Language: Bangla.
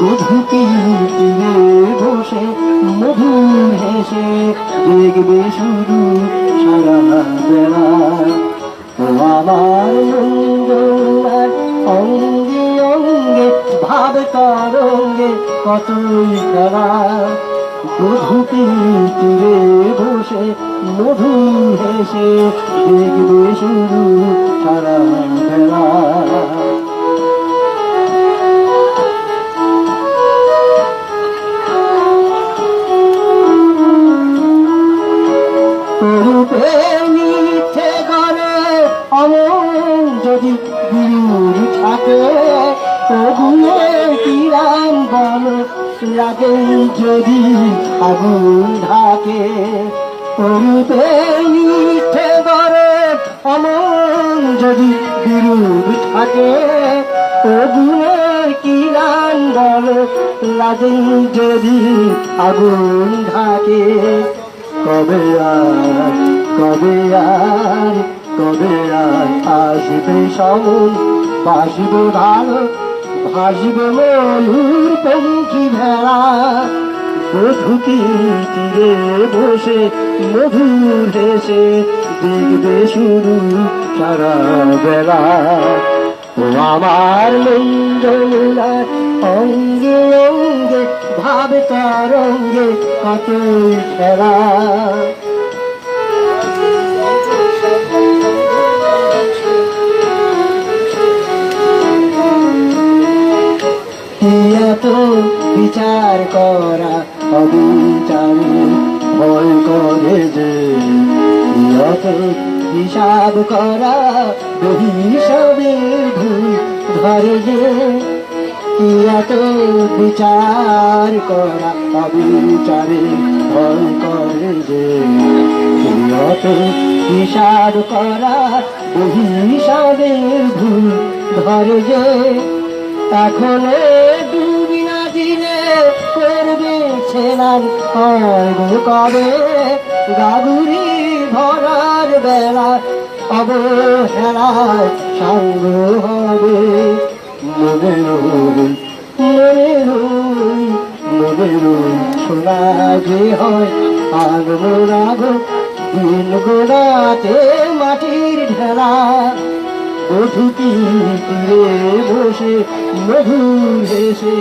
গধূলির তীরে বসে মধুর হেসে দেখবে শুধু সারা বেলা। ও আমার মঙ্গলার অঙ্গে অঙ্গে ভাব তরঙ্গে কতই খেলা। গধূলির তীরে বসে মধুর হেসে দেখবে শুধু সারা বেলা। রূপে মিথ্যে গলে অমন যদি বিরুর থাকে, তবুয়ে কিরাম বল লাগে যদি আগুন ঢাকে। রূপে মিথ্যে গলে অমন যদি বিরুর থাকে, তবুয়ে কিরাম বল লাগে যদি আগুন ঢাকে। কবে আর কবে আর কবে আর আসবে সমন, বাসবে ভালো ভাসবে মধুর পঙ্খী ভেড়া। গধূলির তীরে বসে মধুর হেসে দেখবে শুরু সারা বেলা। ও আমার মঙ্গলার অঙ্গে অঙ্গে ভাব তরঙ্গে কতই খেলা। এত বিচার করা অবিচারে ভয় করে যে, এত হিসাব করা হিসাবের ভুল ধরে যে। এত বিচার করা অবিচারে ভয় করে যে, এত হিসাব করা হিসাবের ভুল ধরে যে। এখনো ডুবি না দিলে করবে ছেলার কবে, গাগুরি ভরার বেলা অবহেলায় সাঙ্গ হবে। মনে রই মনে রই মনে রই শোনা যে হয় আগো রাগো দিন গোড়াতে মাটির ঢেলা। গধূলির তীরে বসে মধুর হেসে